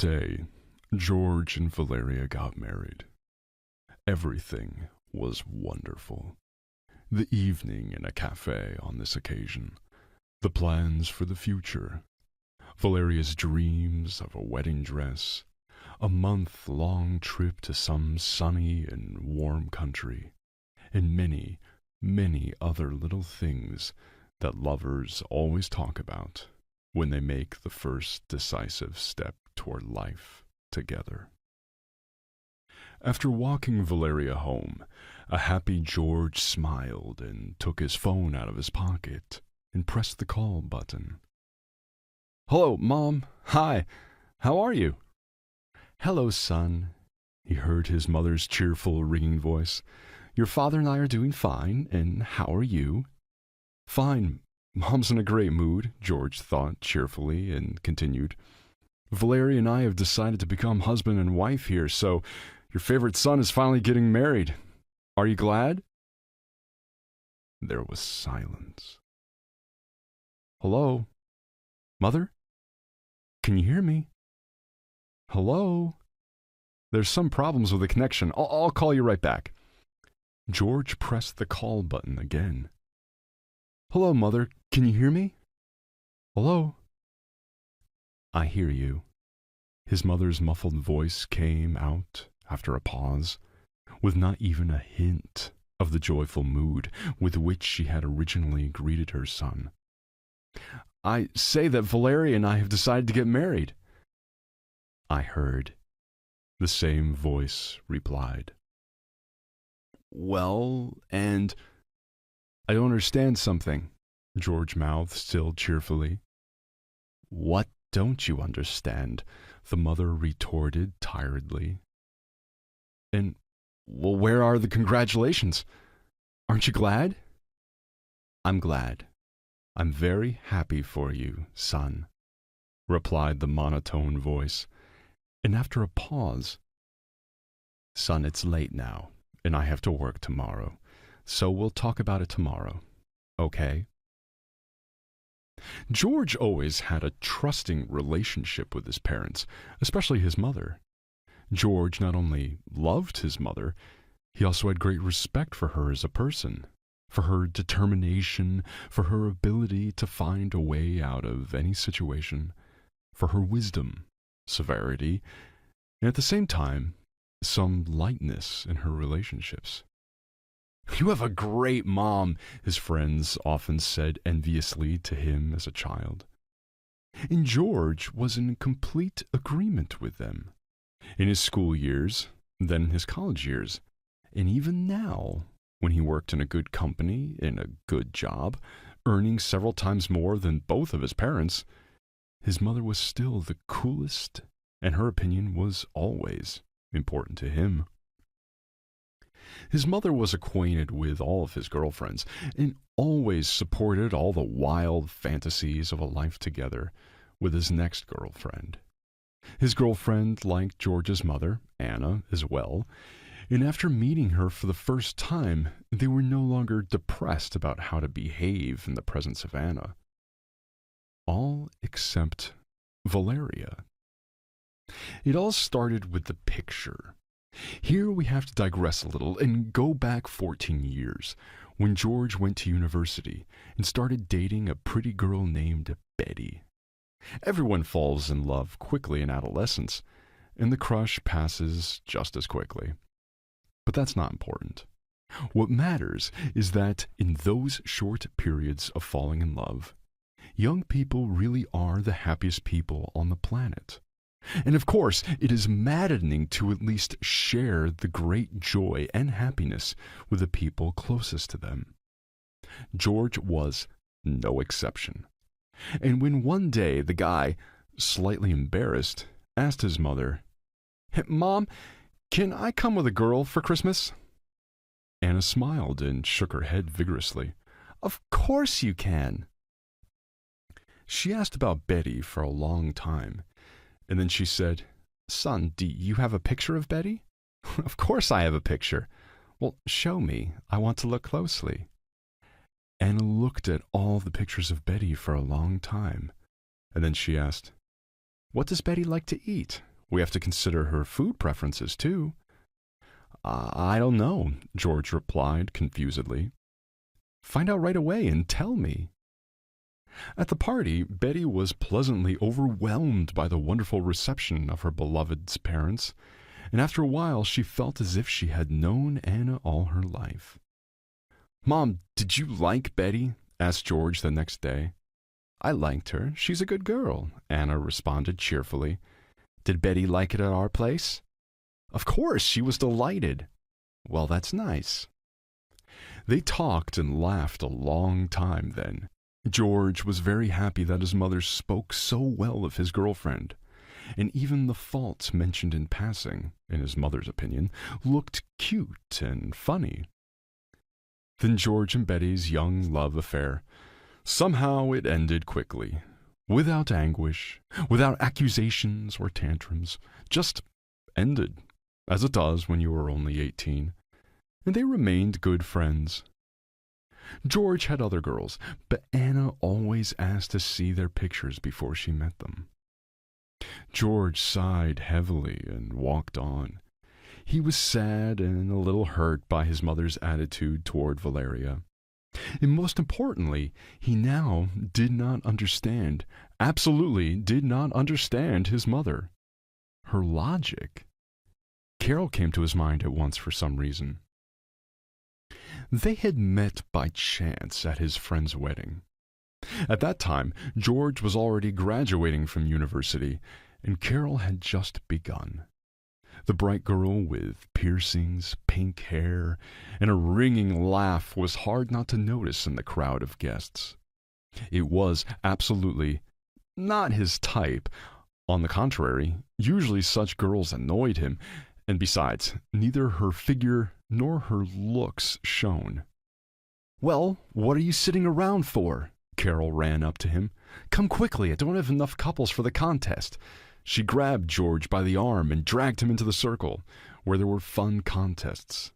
day, George and Valeria got married. Everything was wonderful. The evening in a cafe on this occasion, the plans for the future, Valeria's dreams of a wedding dress, a month-long trip to some sunny and warm country, and many, many other little things that lovers always talk about when they make the first decisive step toward life together. After walking Valeria home, a happy George smiled and took his phone out of his pocket and pressed the call button. "Hello, Mom. Hi. How are you?" "Hello, son." He heard his mother's cheerful, ringing voice. "Your father and I are doing fine, and how are you?" "Fine. Mom's in a great mood," George thought cheerfully and continued. "Valeria and I have decided to become husband and wife here, so your favorite son is finally getting married. Are you glad?" There was silence. "Hello? Mother? Can you hear me? Hello? There's some problems with the connection. I'll call you right back." George pressed the call button again. "Hello, Mother. Can you hear me? Hello?" "I hear you." His mother's muffled voice came out after a pause, with not even a hint of the joyful mood with which she had originally greeted her son. "I say that Valeria and I have decided to get married." "I heard," the same voice replied. "Well, and—" "I don't understand something," George mouthed still cheerfully. "What don't you understand?" the mother retorted tiredly. "And, well, where are the congratulations? Aren't you glad?" "I'm glad. I'm very happy for you, son," replied the monotone voice, and after a pause, "Son, it's late now, and I have to work tomorrow, so we'll talk about it tomorrow, okay?" George always had a trusting relationship with his parents, especially his mother. George not only loved his mother, he also had great respect for her as a person, for her determination, for her ability to find a way out of any situation, for her wisdom, severity, and at the same time, some lightness in her relationships. "You have a great mom," his friends often said enviously to him as a child. And George was in complete agreement with them. In his school years, then in his college years, and even now, when he worked in a good company, in a good job, earning several times more than both of his parents, his mother was still the coolest, and her opinion was always important to him. His mother was acquainted with all of his girlfriends, and always supported all the wild fantasies of a life together with his next girlfriend. His girlfriend liked George's mother, Anna, as well, and after meeting her for the first time, they were no longer depressed about how to behave in the presence of Anna. All except Valeria. It all started with the picture. Here we have to digress a little and go back 14 years, when George went to university and started dating a pretty girl named Betty. Everyone falls in love quickly in adolescence, and the crush passes just as quickly. But that's not important. What matters is that in those short periods of falling in love, young people really are the happiest people on the planet. And of course, it is maddening to at least share the great joy and happiness with the people closest to them. George was no exception. And when one day the guy, slightly embarrassed, asked his mother, "Hey, Mom, can I come with a girl for Christmas?" Anna smiled and shook her head vigorously. "Of course you can." She asked about Betty for a long time, and then she said, "Son, do you have a picture of Betty?" "Of course I have a picture." "Well, show me. I want to look closely." Anna looked at all the pictures of Betty for a long time, and then she asked, "What does Betty like to eat? We have to consider her food preferences, too. I don't know, George replied confusedly. Find out right away and tell me. At the party, Betty was pleasantly overwhelmed by the wonderful reception of her beloved's parents, and after a while she felt as if she had known Anna all her life. "Mom, did you like Betty?" asked George the next day. "I liked her. She's a good girl," Anna responded cheerfully. "Did Betty like it at our place?" "Of course, she was delighted." "Well, that's nice." They talked and laughed a long time then. George was very happy that his mother spoke so well of his girlfriend, and even the faults mentioned in passing, in his mother's opinion, looked cute and funny. Then George and Betty's young love affair, somehow it ended quickly, without anguish, without accusations or tantrums, just ended, as it does when you are only 18, and they remained good friends. George had other girls, but Anna always asked to see their pictures before she met them. George sighed heavily and walked on. He was sad and a little hurt by his mother's attitude toward Valeria. And most importantly, he now did not understand, absolutely did not understand his mother. Her logic. Carol came to his mind at once for some reason. They had met by chance at his friend's wedding. At that time, George was already graduating from university, and Carol had just begun. The bright girl with piercings, pink hair, and a ringing laugh was hard not to notice in the crowd of guests. It was absolutely not his type. On the contrary, usually such girls annoyed him, and besides, neither her figure nor her looks shone. "Well, what are you sitting around for?" Carol ran up to him. "Come quickly, I don't have enough couples for the contest." She grabbed George by the arm and dragged him into the circle, where there were fun contests.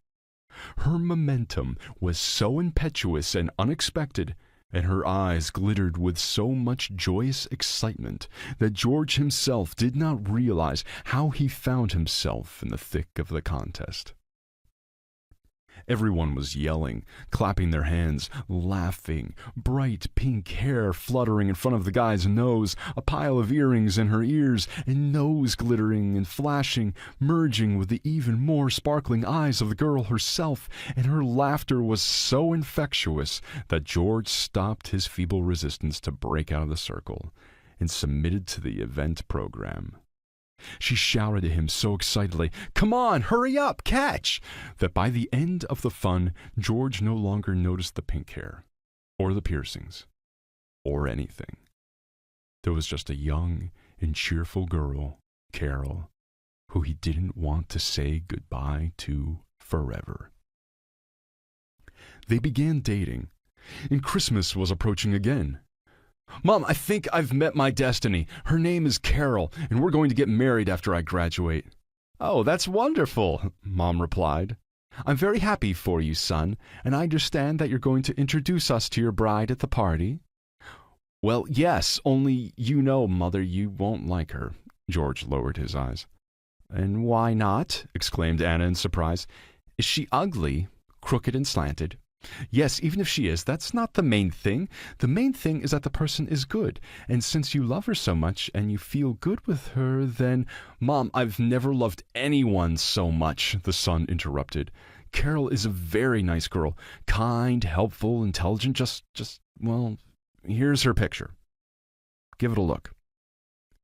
Her momentum was so impetuous and unexpected, and her eyes glittered with so much joyous excitement, that George himself did not realize how he found himself in the thick of the contest. Everyone was yelling, clapping their hands, laughing, bright pink hair fluttering in front of the guy's nose, a pile of earrings in her ears, and nose glittering and flashing, merging with the even more sparkling eyes of the girl herself, and her laughter was so infectious that George stopped his feeble resistance to break out of the circle and submitted to the event program. She shouted at him so excitedly, "Come on, hurry up, catch!" that by the end of the fun, George no longer noticed the pink hair, or the piercings, or anything. There was just a young and cheerful girl, Carol, who he didn't want to say goodbye to forever. They began dating, and Christmas was approaching again. "Mom, I think I've met my destiny. Her name is Carol, and we're going to get married after I graduate." "Oh, that's wonderful," Mom replied. "I'm very happy for you, son, and I understand that you're going to introduce us to your bride at the party." "Well, yes, only you know, Mother, you won't like her." George lowered his eyes. "And why not?" exclaimed Anna in surprise. "Is she ugly, crooked and slanted?" "Yes, even if she is, that's not the main thing. The main thing is that the person is good. And since you love her so much and you feel good with her, then—" "Mom, I've never loved anyone so much," the son interrupted. "Carol is a very nice girl. Kind, helpful, intelligent, well, here's her picture. Give it a look."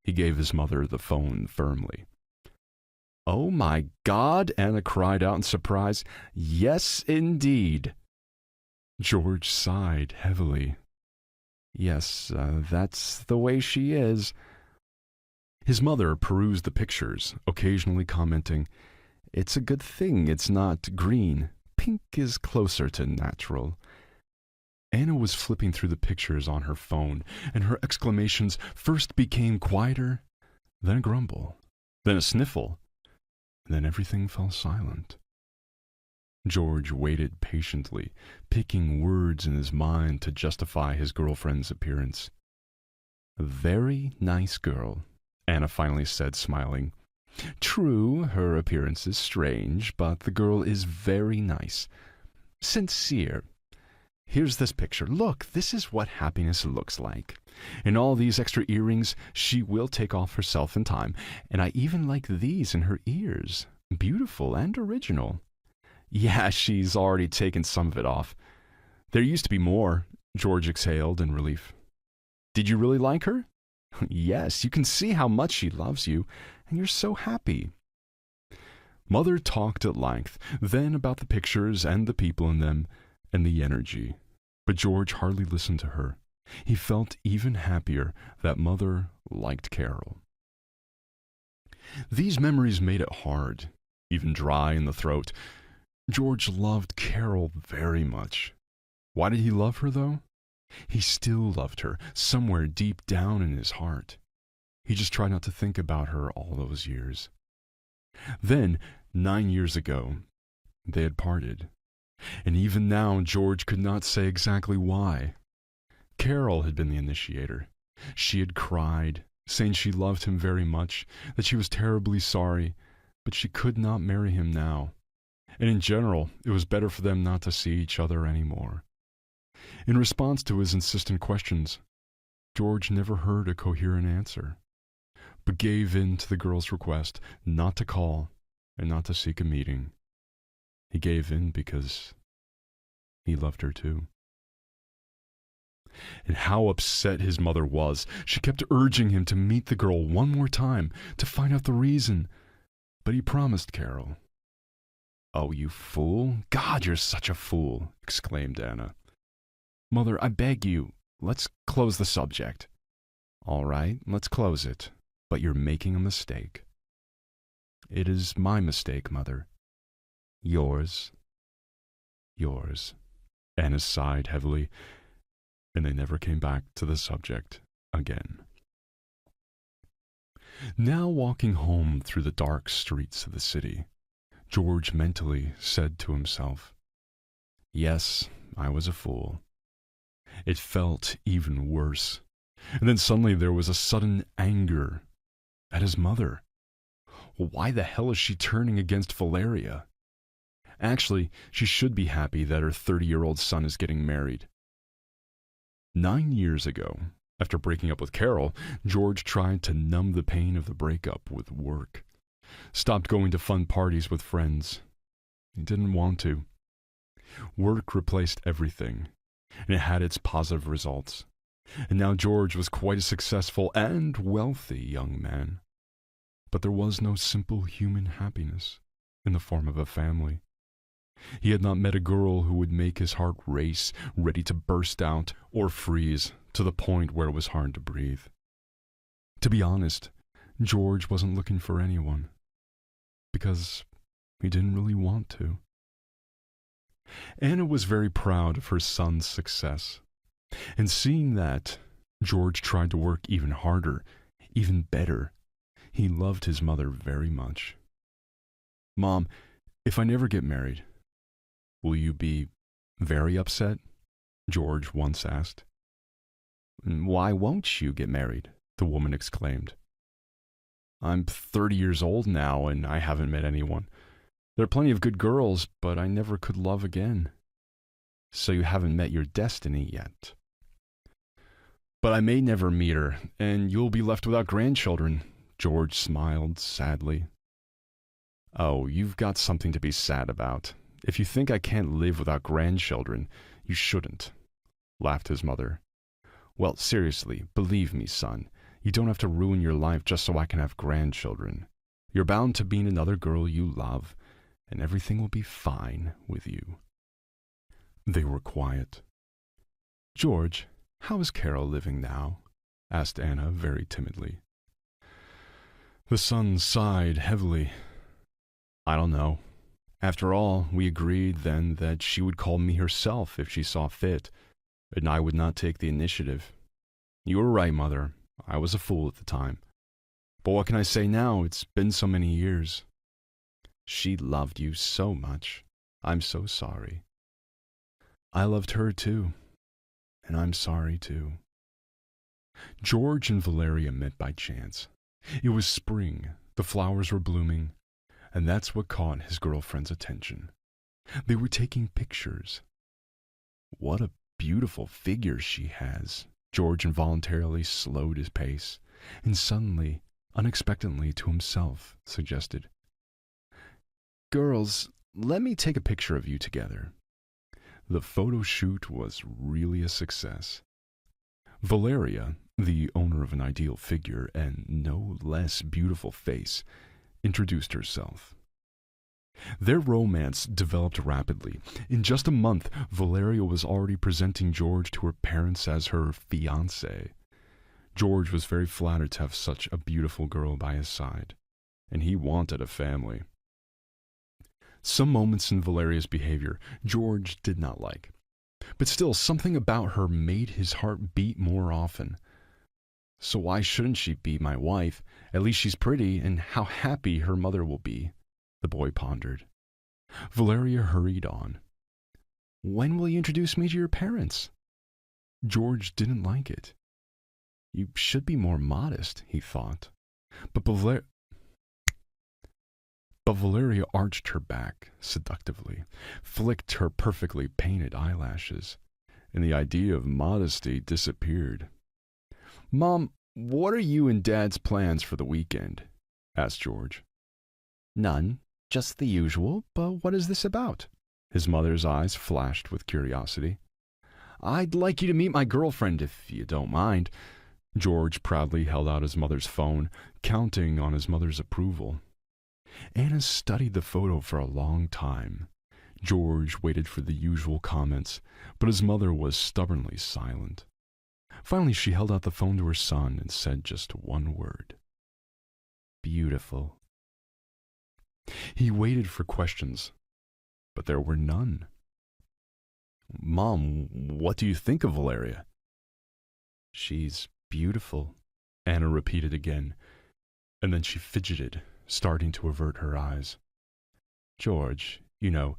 He gave his mother the phone firmly. "Oh my God," Anna cried out in surprise. "Yes, indeed." George sighed heavily. "Yes, that's the way she is." His mother perused the pictures, occasionally commenting, "It's a good thing it's not green. Pink is closer to natural." Anna was flipping through the pictures on her phone, and her exclamations first became quieter, then a grumble, then a sniffle, and then everything fell silent. George waited patiently, picking words in his mind to justify his girlfriend's appearance. "A very nice girl," Anna finally said, smiling. True, her appearance is strange, but the girl is very nice. Sincere. Here's this picture. Look, this is what happiness looks like. And all these extra earrings she will take off herself in time. And I even like these in her ears. Beautiful and original. Yeah, she's already taken some of it off. There used to be more, George exhaled in relief. Did you really like her? Yes, you can see how much she loves you, and you're so happy. Mother talked at length, then about the pictures and the people in them, and the energy. But George hardly listened to her. He felt even happier that Mother liked Carol. These memories made it hard, even dry in the throat. George loved Carol very much. Why did he love her, though? He still loved her, somewhere deep down in his heart. He just tried not to think about her all those years. Then, 9 years ago, they had parted. And even now, George could not say exactly why. Carol had been the initiator. She had cried, saying she loved him very much, that she was terribly sorry, but she could not marry him now. And in general, it was better for them not to see each other anymore. In response to his insistent questions, George never heard a coherent answer, but gave in to the girl's request not to call and not to seek a meeting. He gave in because he loved her too. And how upset his mother was. She kept urging him to meet the girl one more time to find out the reason, but he promised Carol. "Oh, you fool! God, you're such a fool!" exclaimed Anna. "Mother, I beg you, let's close the subject." "All right, let's close it, but you're making a mistake." "It is my mistake, Mother." "Yours. Yours." Anna sighed heavily, and they never came back to the subject again. Now walking home through the dark streets of the city, George mentally said to himself, "Yes, I was a fool." It felt even worse. And then suddenly there was a sudden anger at his mother. Why the hell is she turning against Valeria? Actually, she should be happy that her 30-year-old son is getting married. 9 years ago, after breaking up with Carol, George tried to numb the pain of the breakup with work. Stopped going to fun parties with friends. He didn't want to. Work replaced everything, and it had its positive results. And now George was quite a successful and wealthy young man. But there was no simple human happiness in the form of a family. He had not met a girl who would make his heart race, ready to burst out or freeze to the point where it was hard to breathe. To be honest, George wasn't looking for anyone, because he didn't really want to. Anna was very proud of her son's success, and seeing that, George tried to work even harder, even better. He loved his mother very much. "Mom, if I never get married, will you be very upset?" George once asked. "Why won't you get married?" the woman exclaimed. "I'm 30 years old now, and I haven't met anyone. There are plenty of good girls, but I never could love again." "So you haven't met your destiny yet." "But I may never meet her, and you'll be left without grandchildren," George smiled sadly. "Oh, you've got something to be sad about. If you think I can't live without grandchildren, you shouldn't," laughed his mother. "Well, seriously, believe me, son, you don't have to ruin your life just so I can have grandchildren. You're bound to meet another girl you love, and everything will be fine with you." They were quiet. "George, how is Carol living now?" asked Anna very timidly. The son sighed heavily. "I don't know. After all, we agreed then that she would call me herself if she saw fit, and I would not take the initiative. You were right, Mother. I was a fool at the time. But what can I say now? It's been so many years. She loved you so much. I'm so sorry." "I loved her too, and I'm sorry too." George and Valeria met by chance. It was spring, The flowers were blooming, and that's what caught his girlfriend's attention. They were taking pictures. What a beautiful figure she has. George involuntarily slowed his pace, and suddenly, unexpectedly to himself, suggested, "Girls, let me take a picture of you together." The photo shoot was really a success. Valeria, the owner of an ideal figure and no less beautiful face, introduced herself. Their romance developed rapidly. In just a month, Valeria was already presenting George to her parents as her fiancée. George was very flattered to have such a beautiful girl by his side, and he wanted a family. Some moments in Valeria's behavior George did not like, but still something about her made his heart beat more often. So why shouldn't she be my wife? At least she's pretty, and how happy her mother will be, the boy pondered. Valeria hurried on. "When will you introduce me to your parents?" George didn't like it. You should be more modest, he thought. But Valeria arched her back seductively, flicked her perfectly painted eyelashes, and the idea of modesty disappeared. "Mom, what are you and Dad's plans for the weekend?" asked George. "None, just the usual, but what is this about?" His mother's eyes flashed with curiosity. "I'd like you to meet my girlfriend, if you don't mind." George proudly held out his mother's phone, counting on his mother's approval. Anna studied the photo for a long time. George waited for the usual comments, but his mother was stubbornly silent. Finally, she held out the phone to her son and said just one word. "Beautiful." He waited for questions, but there were none. "Mom, what do you think of Valeria?" "She's beautiful," Anna repeated again, and then she fidgeted, starting to avert her eyes. "George, you know,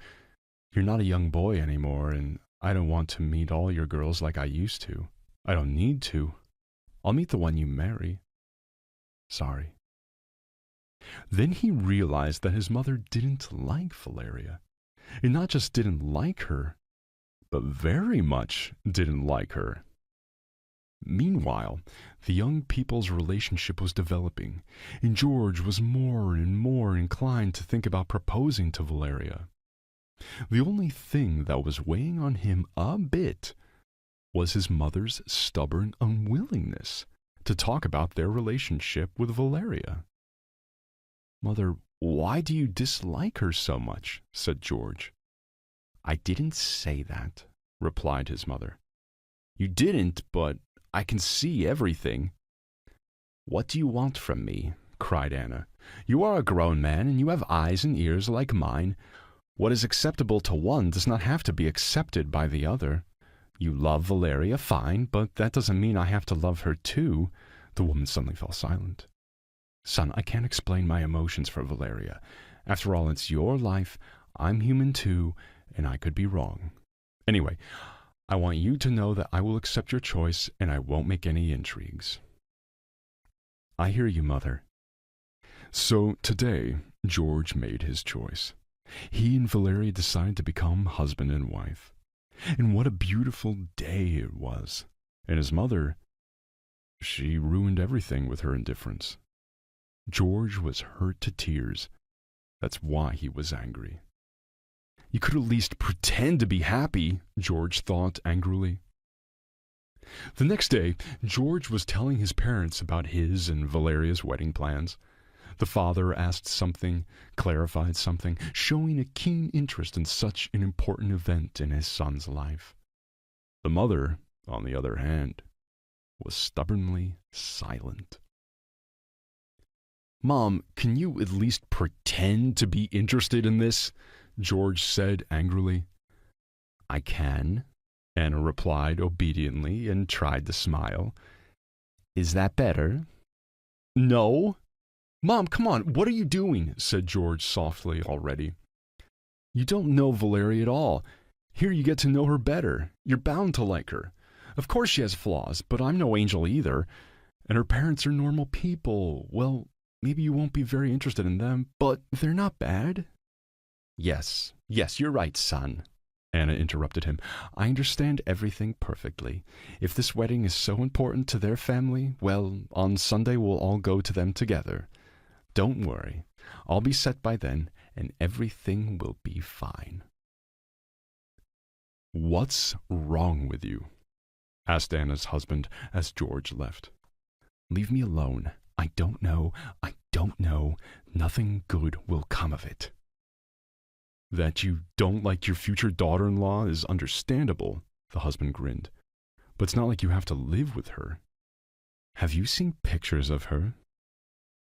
you're not a young boy anymore, and I don't want to meet all your girls like I used to. I don't need to. I'll meet the one you marry. Sorry." Then he realized that his mother didn't like Valeria, and not just didn't like her, but very much didn't like her. Meanwhile, the young people's relationship was developing, and George was more and more inclined to think about proposing to Valeria. The only thing that was weighing on him a bit was his mother's stubborn unwillingness to talk about their relationship with Valeria. "Mother, why do you dislike her so much?" said George. "I didn't say that," replied his mother. "You didn't, but I can see everything." "What do you want from me?" cried Anna. "You are a grown man, and you have eyes and ears like mine. What is acceptable to one does not have to be accepted by the other. You love Valeria, fine, but that doesn't mean I have to love her too." The woman suddenly fell silent. "Son, I can't explain my emotions for Valeria. After all, it's your life. I'm human too, and I could be wrong. Anyway, I want you to know that I will accept your choice, and I won't make any intrigues." "I hear you, Mother." So today, George made his choice. He and Valeria decided to become husband and wife. And what a beautiful day it was. And his mother, she ruined everything with her indifference. George was hurt to tears. That's why he was angry. "You could at least pretend to be happy," George thought angrily. The next day, George was telling his parents about his and Valeria's wedding plans. The father asked something, clarified something, showing a keen interest in such an important event in his son's life. The mother, on the other hand, was stubbornly silent. "Mom, can you at least pretend to be interested in this?" George said angrily. "I can," Anna replied obediently and tried to smile. "Is that better?" "No." "Mom, come on, what are you doing?" said George softly already. "You don't know Valeria at all. Here you get to know her better. You're bound to like her. Of course she has flaws, but I'm no angel either. And her parents are normal people. Well, maybe you won't be very interested in them, but they're not bad." "Yes, you're right, son," Anna interrupted him. "I understand everything perfectly. If this wedding is so important to their family, well, on Sunday we'll all go to them together. Don't worry. I'll be set by then, and everything will be fine." "What's wrong with you?" asked Anna's husband as George left. "Leave me alone. I don't know. Nothing good will come of it." "That you don't like your future daughter-in-law is understandable," the husband grinned. "But it's not like you have to live with her." "Have you seen pictures of her?"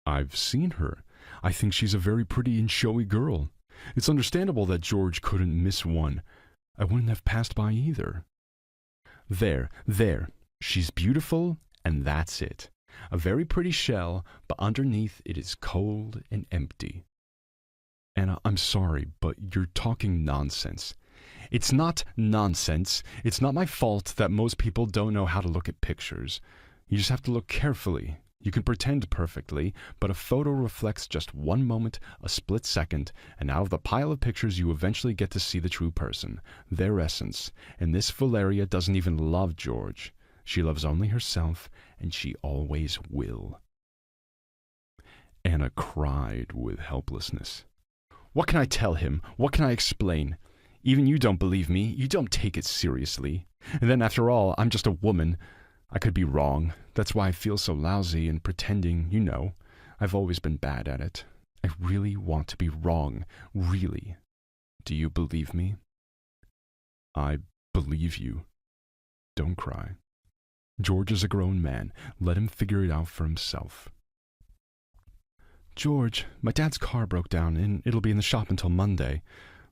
"I've seen her. I think she's a very pretty and showy girl. It's understandable that George couldn't miss one. I wouldn't have passed by either." There. She's beautiful, and that's it. A very pretty shell, but underneath it is cold and empty." "Anna, I'm sorry, but you're talking nonsense." "It's not nonsense. It's not my fault that most people don't know how to look at pictures. You just have to look carefully. You can pretend perfectly, but a photo reflects just one moment, a split second, and out of the pile of pictures you eventually get to see the true person, their essence. And this Valeria doesn't even love George. She loves only herself, and she always will." Anna cried with helplessness. "What can I tell him? What can I explain? Even you don't believe me. You don't take it seriously. And then, after all, I'm just a woman. I could be wrong. That's why I feel so lousy and pretending, you know. I've always been bad at it. I really want to be wrong. Really. Do you believe me?" "I believe you. Don't cry. George is a grown man. Let him figure it out for himself." "George, my dad's car broke down, and it'll be in the shop until Monday,"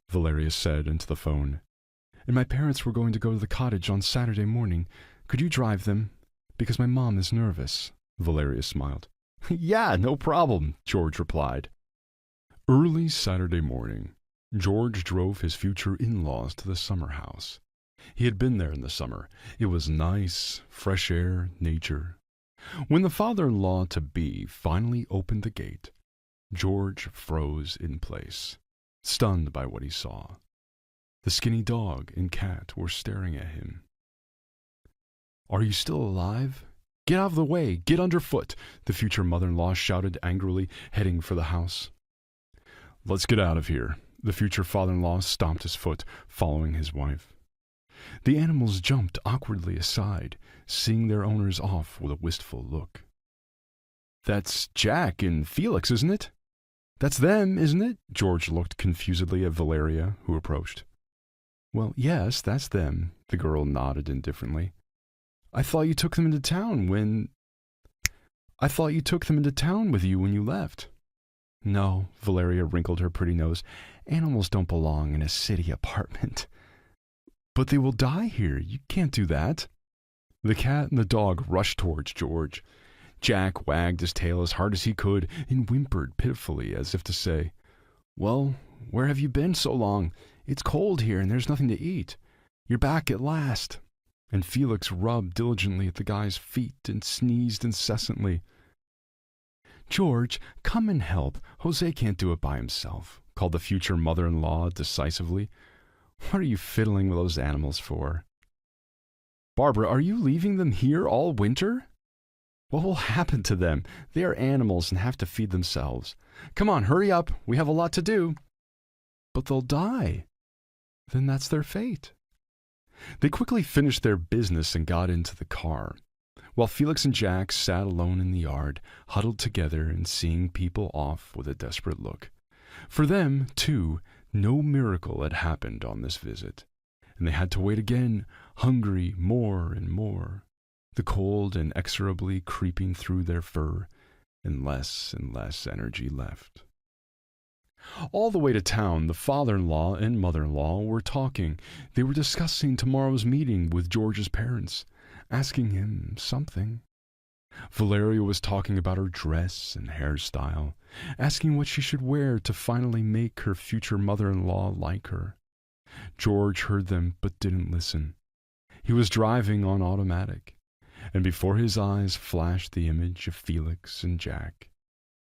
Valeria said into the phone. "And my parents were going to go to the cottage on Saturday morning. Could you drive them? Because my mom is nervous." Valeria smiled. "Yeah, no problem," George replied. Early Saturday morning, George drove his future in-laws to the summer house. He had been there in the summer. It was nice, fresh air, nature. When the father-in-law-to-be finally opened the gate, George froze in place, stunned by what he saw. The skinny dog and cat were staring at him. "Are you still alive? Get out of the way! Get underfoot!" the future mother-in-law shouted angrily, heading for the house. "Let's get out of here." The future father-in-law stomped his foot, following his wife. The animals jumped awkwardly aside, seeing their owners off with a wistful look. "That's Jack and Felix, isn't it?" "That's them, isn't it?" George looked confusedly at Valeria, who approached. "Well, yes, that's them," the girl nodded indifferently. I thought you took them into town with you when you left." "No," Valeria wrinkled her pretty nose. "Animals don't belong in a city apartment." "But they will die here. You can't do that." The cat and the dog rushed towards George. Jack wagged his tail as hard as he could and whimpered pitifully as if to say, "Well, where have you been so long? It's cold here and there's nothing to eat. You're back at last." And Felix rubbed diligently at the guy's feet and sneezed incessantly. "George, come and help. Jose can't do it by himself," called the future mother-in-law decisively. "What are you fiddling with those animals for?" "Barbara, are you leaving them here all winter?" "What will happen to them? They are animals and have to feed themselves. Come on, hurry up. We have a lot to do." "But they'll die." "Then that's their fate." They quickly finished their business and got into the car, while Felix and Jack sat alone in the yard, huddled together and seeing people off with a desperate look. For them, too, no miracle had happened on this visit, and they had to wait again, hungry more and more, the cold inexorably creeping through their fur, and less energy left. All the way to town, the father-in-law and mother-in-law were talking. They were discussing tomorrow's meeting with George's parents, asking him something. Valeria was talking about her dress and hairstyle, asking what she should wear to finally make her future mother-in-law like her. George heard them but didn't listen. He was driving on automatic, and before his eyes flashed the image of Felix and Jack,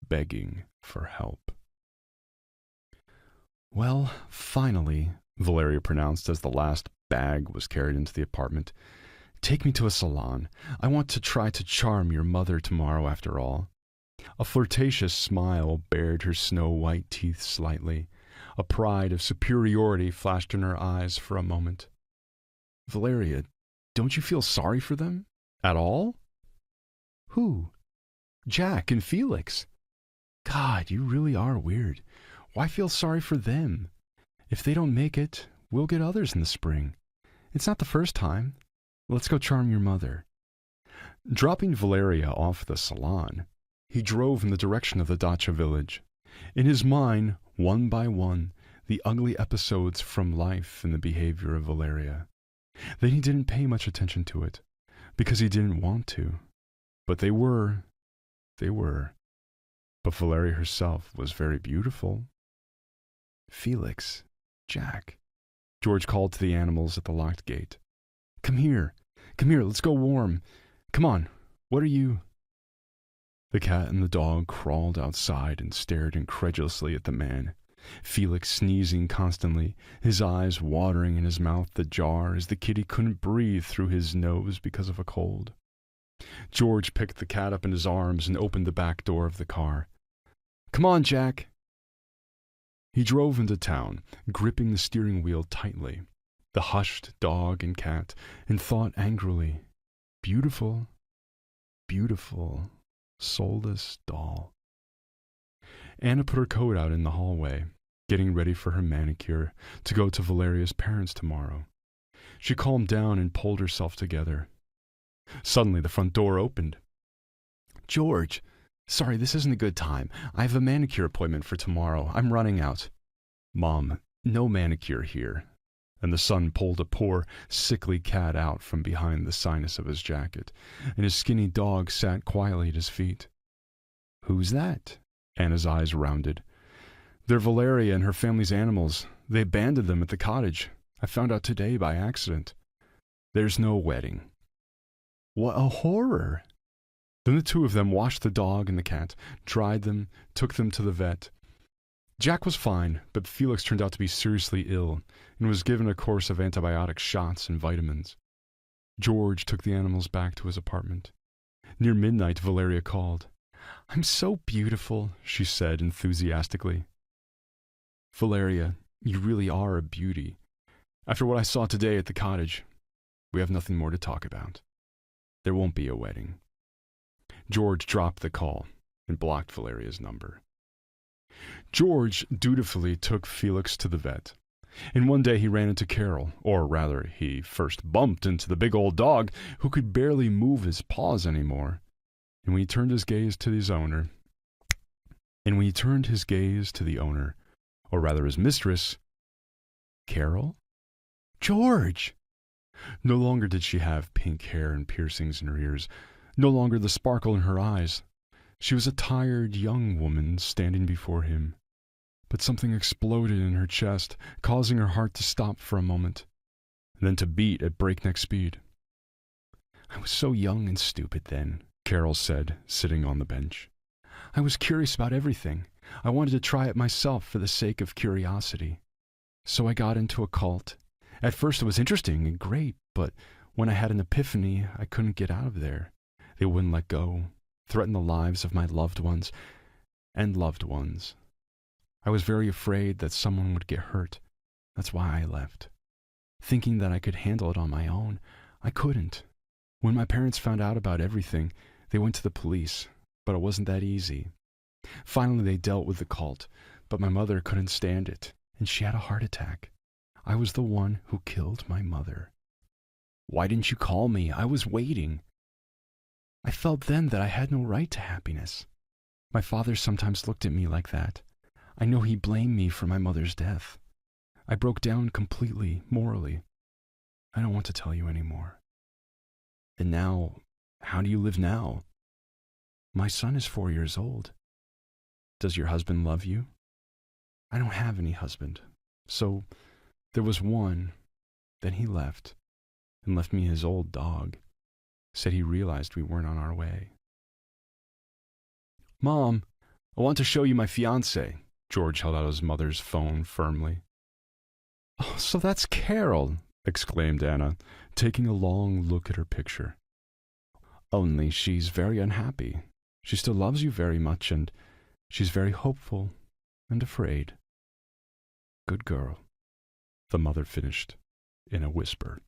begging for help. "Well, finally," Valeria pronounced as the last bag was carried into the apartment. "Take me to a salon. I want to try to charm your mother tomorrow after all." A flirtatious smile bared her snow-white teeth slightly. A pride of superiority flashed in her eyes for a moment. "Valeria, don't you feel sorry for them? At all?" "Who?" "Jack and Felix." "God, you really are weird. Why feel sorry for them? If they don't make it, we'll get others in the spring. It's not the first time. Let's go charm your mother." Dropping Valeria off at the salon, he drove in the direction of the dacha village. In his mind, one by one, the ugly episodes from life and the behavior of Valeria. Then he didn't pay much attention to it, because he didn't want to. But they were. But Valeria herself was very beautiful. "Felix, Jack," George called to the animals at the locked gate. Come here, let's go warm. Come on, what are you?" The cat and the dog crawled outside and stared incredulously at the man. Felix sneezing constantly, his eyes watering and his mouth ajar as the kitty couldn't breathe through his nose because of a cold. George picked the cat up in his arms and opened the back door of the car. "Come on, Jack." He drove into town, gripping the steering wheel tightly, the hushed dog and cat, and thought angrily, "Beautiful, beautiful, soulless doll." Anna put her coat out in the hallway, getting ready for her manicure to go to Valeria's parents tomorrow. She calmed down and pulled herself together. Suddenly, the front door opened. "George, sorry, this isn't a good time. I have a manicure appointment for tomorrow. I'm running out." "Mom, no manicure here." And the son pulled a poor, sickly cat out from behind the sinus of his jacket, and his skinny dog sat quietly at his feet. "Who's that?" Anna's eyes rounded. "They're Valeria and her family's animals. They abandoned them at the cottage. I found out today by accident. There's no wedding." "What a horror!" Then the two of them washed the dog and the cat, dried them, took them to the vet. Jack was fine, but Felix turned out to be seriously ill and was given a course of antibiotic shots and vitamins. George took the animals back to his apartment. Near midnight, Valeria called. "I'm so beautiful," she said enthusiastically. "Valeria, you really are a beauty. After what I saw today at the cottage, we have nothing more to talk about. There won't be a wedding." George dropped the call and blocked Valeria's number. George dutifully took Felix to the vet, and one day he ran into Carol, or rather, he first bumped into the big old dog who could barely move his paws anymore. And when he turned his gaze to the owner, or rather his mistress, "Carol? George!" No longer did she have pink hair and piercings in her ears, no longer the sparkle in her eyes. She was a tired young woman standing before him. But something exploded in her chest, causing her heart to stop for a moment, and then to beat at breakneck speed. "I was so young and stupid then," Carol said, sitting on the bench. "I was curious about everything. I wanted to try it myself for the sake of curiosity. So I got into a cult. At first it was interesting and great, but when I had an epiphany, I couldn't get out of there. They wouldn't let go, threatened the lives of my loved ones and loved ones. I was very afraid that someone would get hurt. That's why I left. Thinking that I could handle it on my own, I couldn't. When my parents found out about everything, they went to the police, but it wasn't that easy. Finally, they dealt with the cult, but my mother couldn't stand it, and she had a heart attack. I was the one who killed my mother. Why didn't you call me? I was waiting. I felt then that I had no right to happiness. My father sometimes looked at me like that. I know he blamed me for my mother's death. I broke down completely, morally. I don't want to tell you anymore. And now, how do you live now? My son is 4 years old. Does your husband love you? I don't have any husband. So, there was one. Then he left, and left me his old dog. Said he realized we weren't on our way. Mom, I want to show you my fiancée. George held out his mother's phone firmly. Oh, so that's Carol, exclaimed Anna, taking a long look at her picture. Only she's very unhappy. She still loves you very much, and she's very hopeful and afraid. Good girl, the mother finished in a whisper.